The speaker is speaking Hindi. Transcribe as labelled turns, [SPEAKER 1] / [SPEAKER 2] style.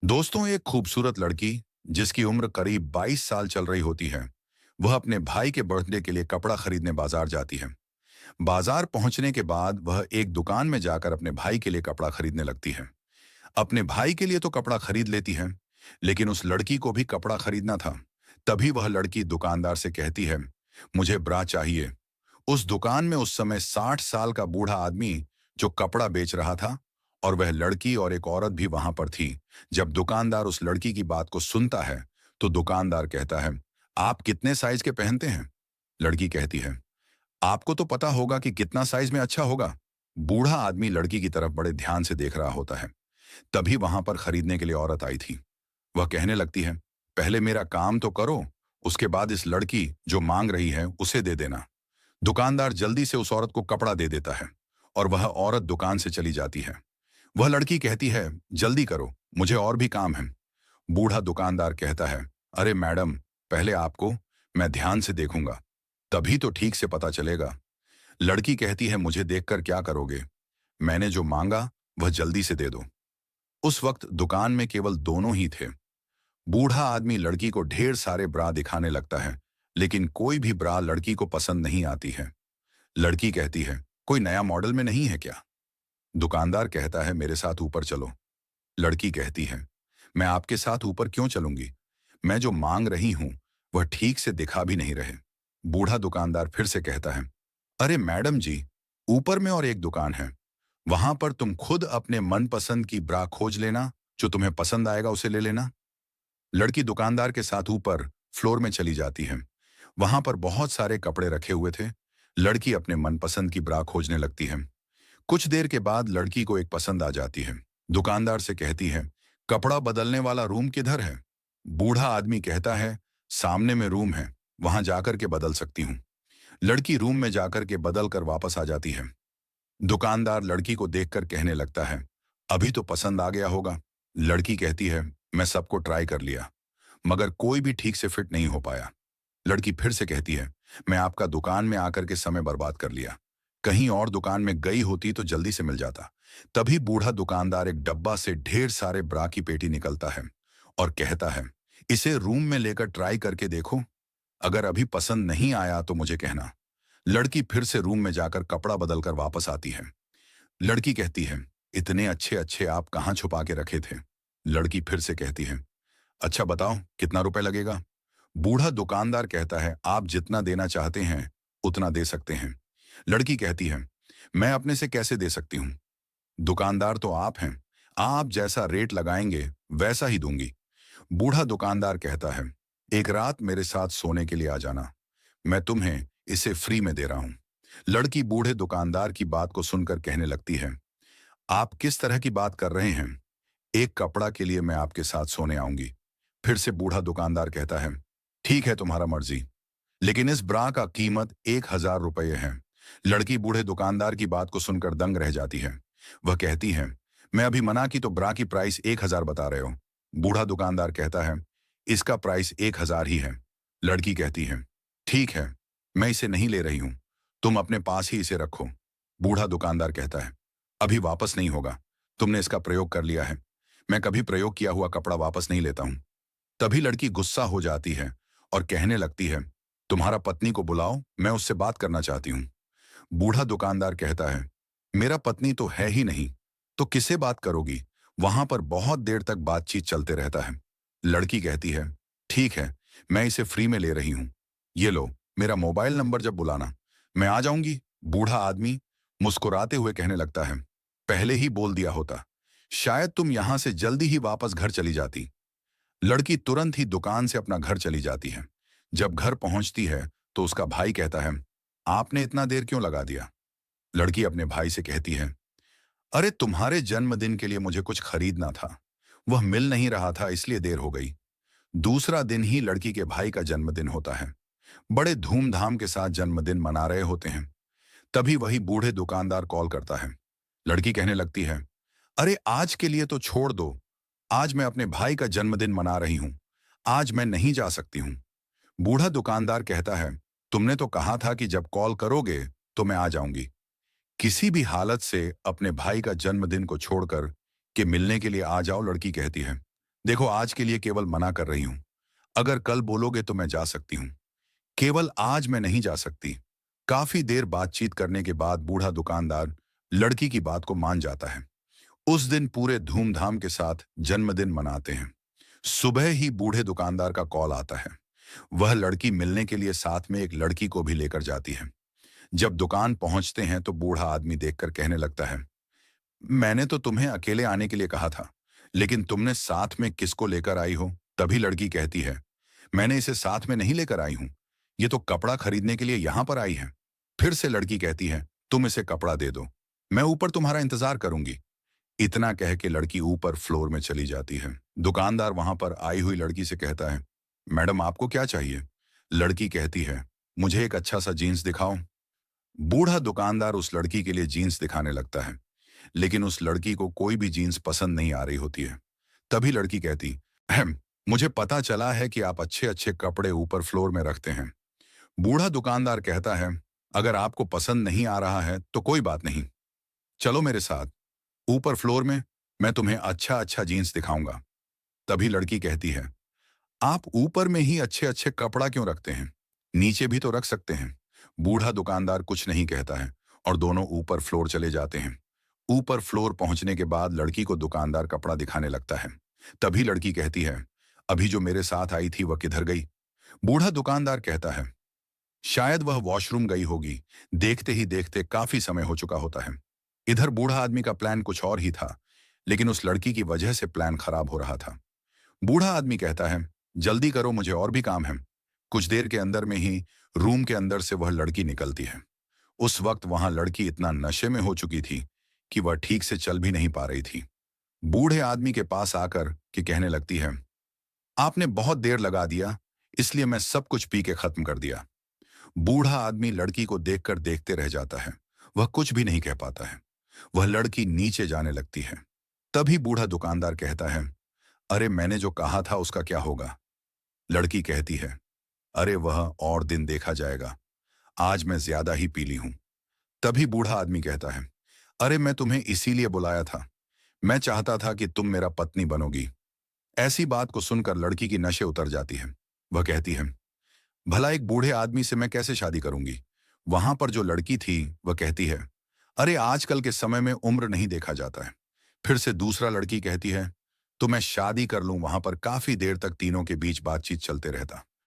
[SPEAKER 1] दोस्तों, एक खूबसूरत लड़की जिसकी उम्र करीब 22 साल चल रही होती है, वह अपने भाई के बर्थडे के लिए कपड़ा खरीदने बाजार जाती है। बाजार पहुंचने के बाद वह एक दुकान में जाकर अपने भाई के लिए कपड़ा खरीदने लगती है। अपने भाई के लिए तो कपड़ा खरीद लेती है, लेकिन उस लड़की को भी कपड़ा खरीदना था। तभी वह लड़की दुकानदार से कहती है, मुझे ब्रा चाहिए। उस दुकान में उस समय 60 साल का बूढ़ा आदमी जो कपड़ा बेच रहा था, और वह लड़की और एक औरत भी वहां पर थी। जब दुकानदार उस लड़की की बात को सुनता है, तो दुकानदार कहता है, आप कितने साइज के पहनते हैं? लड़की कहती है, आपको तो पता होगा कि कितना साइज में अच्छा होगा। बूढ़ा आदमी लड़की की तरफ बड़े ध्यान से देख रहा होता है। तभी वहां पर खरीदने के लिए औरत आई थी। वह कहने लगती है, पहले मेरा काम तो करो, उसके बाद इस लड़की जो मांग रही है उसे दे देना। दुकानदार जल्दी से उस औरत को कपड़ा दे देता है, और वह औरत दुकान से चली जाती है। वह लड़की कहती है, जल्दी करो, मुझे और भी काम है। बूढ़ा दुकानदार कहता है, अरे मैडम, पहले आपको मैं ध्यान से देखूंगा, तभी तो ठीक से पता चलेगा। लड़की कहती है, मुझे देखकर क्या करोगे? मैंने जो मांगा वह जल्दी से दे दो। उस वक्त दुकान में केवल दोनों ही थे। बूढ़ा आदमी लड़की को ढेर सारे ब्रा दिखाने लगता है, लेकिन कोई भी ब्रा लड़की को पसंद नहीं आती है। लड़की कहती है, कोई नया मॉडल में नहीं है क्या? दुकानदार कहता है, मेरे साथ ऊपर चलो। लड़की कहती है, मैं आपके साथ ऊपर क्यों चलूंगी? मैं जो मांग रही हूं वह ठीक से दिखा भी नहीं रहे। बूढ़ा दुकानदार फिर से कहता है, अरे मैडम जी, ऊपर में और एक दुकान है, वहां पर तुम खुद अपने मनपसंद की ब्रा खोज लेना, जो तुम्हें पसंद आएगा उसे ले लेना। लड़की दुकानदार के साथ ऊपर फ्लोर में चली जाती है। वहां पर बहुत सारे कपड़े रखे हुए थे। लड़की अपने मनपसंद की ब्रा खोजने लगती है। कुछ देर के बाद लड़की को एक पसंद आ जाती है। दुकानदार से कहती है, कपड़ा बदलने वाला रूम किधर है? बूढ़ा आदमी कहता है, सामने में रूम है, वहां जाकर के बदल सकती हूँ। लड़की रूम में जाकर के बदल कर वापस आ जाती है। दुकानदार लड़की को देखकर कहने लगता है, अभी तो पसंद आ गया होगा। लड़की कहती है, मैं सबको ट्राई कर लिया, मगर कोई भी ठीक से फिट नहीं हो पाया। लड़की फिर से कहती है, मैं आपका दुकान में आकर के समय बर्बाद कर लिया, कहीं और दुकान में गई होती तो जल्दी से मिल जाता। तभी बूढ़ा दुकानदार एक डब्बा से ढेर सारे ब्रा की पेटी निकलता है और कहता है, इसे रूम में लेकर ट्राई करके देखो, अगर अभी पसंद नहीं आया तो मुझे कहना। लड़की फिर से रूम में जाकर कपड़ा बदलकर वापस आती है। लड़की कहती है, इतने अच्छे अच्छे आप कहाँ छुपा के रखे थे? लड़की फिर से कहती है, अच्छा बताओ कितना रुपए लगेगा? बूढ़ा दुकानदार कहता है, आप जितना देना चाहते हैं उतना दे सकते हैं। लड़की कहती है, मैं अपने से कैसे दे सकती हूँ? दुकानदार तो आप हैं, आप जैसा रेट लगाएंगे वैसा ही दूंगी। बूढ़ा दुकानदार कहता है, एक रात मेरे साथ सोने के लिए आ जाना, मैं तुम्हें इसे फ्री में दे रहा हूं। लड़की बूढ़े दुकानदार की बात को सुनकर कहने लगती है, आप किस तरह की बात कर रहे हैं? एक कपड़ा के लिए मैं आपके साथ सोने आऊंगी। फिर से बूढ़ा दुकानदार कहता है, ठीक है तुम्हारा मर्जी, लेकिन इस ब्रा का कीमत 1000 रुपये है। लड़की बूढ़े दुकानदार की बात को सुनकर दंग रह जाती है। वह कहती है, मैं अभी मना की तो ब्रा की प्राइस 1000 बता रहे हो। बूढ़ा दुकानदार कहता है, इसका प्राइस 1000 ही है। लड़की कहती है, ठीक है, मैं इसे नहीं ले रही हूं, तुम अपने पास ही इसे रखो। बूढ़ा दुकानदार कहता है, अभी वापस नहीं होगा, तुमने इसका प्रयोग कर लिया है, मैं कभी प्रयोग किया हुआ कपड़ा वापस नहीं लेता हूं। तभी लड़की गुस्सा हो जाती है और कहने लगती है, तुम्हारा पत्नी को बुलाओ, मैं उससे बात करना चाहती हूँ। बूढ़ा दुकानदार कहता है, मेरा पत्नी तो है ही नहीं, तो किससे बात करोगी? वहां पर बहुत देर तक बातचीत चलते रहता है। लड़की कहती है, ठीक है, मैं इसे फ्री में ले रही हूँ, ये लो मेरा मोबाइल नंबर, जब बुलाना मैं आ जाऊंगी। बूढ़ा आदमी मुस्कुराते हुए कहने लगता है, पहले ही बोल दिया होता, शायद तुम यहां से जल्दी ही वापस घर चली जाती। लड़की तुरंत ही दुकान से अपना घर चली जाती है। जब घर पहुंचती है तो उसका भाई कहता है, आपने इतना देर क्यों लगा दिया? लड़की अपने भाई से कहती है, अरे तुम्हारे जन्मदिन के लिए मुझे कुछ खरीदना था, वह मिल नहीं रहा था, इसलिए देर हो गई। दूसरा दिन ही लड़की के भाई का जन्मदिन होता है। बड़े धूमधाम के साथ जन्मदिन मना रहे होते हैं। तभी वही बूढ़े दुकानदार कॉल करता है। लड़की कहने लगती है, अरे आज के लिए तो छोड़ दो, आज मैं अपने भाई का जन्मदिन मना रही हूं, आज मैं नहीं जा सकती हूं। बूढ़ा दुकानदार कहता है, तुमने तो कहा था कि जब कॉल करोगे तो मैं आ जाऊंगी। किसी भी हालत से अपने भाई का जन्मदिन को छोड़कर के मिलने के लिए आ जाओ, लड़की कहती है। देखो, आज के लिए केवल मना कर रही हूं। अगर कल बोलोगे तो मैं जा सकती हूँ। केवल आज मैं नहीं जा सकती। काफी देर बातचीत करने के बाद बूढ़ा दुकानदार लड़की की बात को मान जाता है। उस दिन पूरे धूमधाम के साथ जन्मदिन मनाते हैं। सुबह ही बूढ़े दुकानदार का कॉल आता है। वह लड़की मिलने के लिए साथ में एक लड़की को भी लेकर जाती है। जब दुकान पहुंचते हैं तो बूढ़ा आदमी देखकर कहने लगता है, मैंने तो तुम्हें अकेले आने के लिए कहा था, लेकिन तुमने साथ में किसको लेकर आई हो? तभी लड़की कहती है, मैंने इसे साथ में नहीं लेकर आई हूं। ये तो कपड़ा खरीदने के लिए यहां पर आई है। फिर से लड़की कहती है, तुम इसे कपड़ा दे दो, मैं ऊपर तुम्हारा इंतजार करूंगी। इतना कह के लड़की ऊपर फ्लोर में चली जाती है। दुकानदार वहां पर आई हुई लड़की से कहता है, मैडम आपको क्या चाहिए? लड़की कहती है, मुझे एक अच्छा सा जीन्स दिखाओ। बूढ़ा दुकानदार उस लड़की के लिए जीन्स दिखाने लगता है, लेकिन उस लड़की को कोई भी जीन्स पसंद नहीं आ रही होती है। तभी लड़की कहती, अहम, मुझे पता चला है कि आप अच्छे अच्छे कपड़े ऊपर फ्लोर में रखते हैं। बूढ़ा दुकानदार कहता है, अगर आपको पसंद नहीं आ रहा है तो कोई बात नहीं, चलो मेरे साथ ऊपर फ्लोर में, मैं तुम्हें अच्छा अच्छा जीन्स दिखाऊंगा। तभी लड़की कहती है, आप ऊपर में ही अच्छे अच्छे कपड़ा क्यों रखते हैं? नीचे भी तो रख सकते हैं। बूढ़ा दुकानदार कुछ नहीं कहता है और दोनों ऊपर फ्लोर चले जाते हैं। ऊपर फ्लोर पहुंचने के बाद लड़की को दुकानदार कपड़ा दिखाने लगता है। तभी लड़की कहती है, अभी जो मेरे साथ आई थी वह किधर गई? बूढ़ा दुकानदार कहता है, शायद वह वॉशरूम गई होगी। देखते ही देखते काफी समय हो चुका होता है। इधर बूढ़ा आदमी का प्लान कुछ और ही था, लेकिन उस लड़की की वजह से प्लान खराब हो रहा था। बूढ़ा आदमी कहता है, जल्दी करो, मुझे और भी काम है। कुछ देर के अंदर में ही रूम के अंदर से वह लड़की निकलती है। उस वक्त वहां लड़की इतना नशे में हो चुकी थी कि वह ठीक से चल भी नहीं पा रही थी। बूढ़े आदमी के पास आकर कि कहने लगती है, आपने बहुत देर लगा दिया, इसलिए मैं सब कुछ पी के खत्म कर दिया। बूढ़ा आदमी लड़की को देखकर देखते रह जाता है। वह कुछ भी नहीं कह पाता है। वह लड़की नीचे जाने लगती है। तभी बूढ़ा दुकानदार कहता है, अरे मैंने जो कहा था उसका क्या होगा? लड़की कहती है, अरे वह और दिन देखा जाएगा, आज मैं ज्यादा ही पीली हूं। तभी बूढ़ा आदमी कहता है, अरे मैं तुम्हें इसीलिए बुलाया था, मैं चाहता था कि तुम मेरा पत्नी बनोगी। ऐसी बात को सुनकर लड़की की नशे उतर जाती है। वह कहती है, भला एक बूढ़े आदमी से मैं कैसे शादी करूंगी? वहां पर जो लड़की थी वह कहती है, अरे आजकल के समय में उम्र नहीं देखा जाता है। फिर से दूसरा लड़की कहती है, तो मैं शादी कर लूं। वहां पर काफी देर तक तीनों के बीच बातचीत चलते रहता।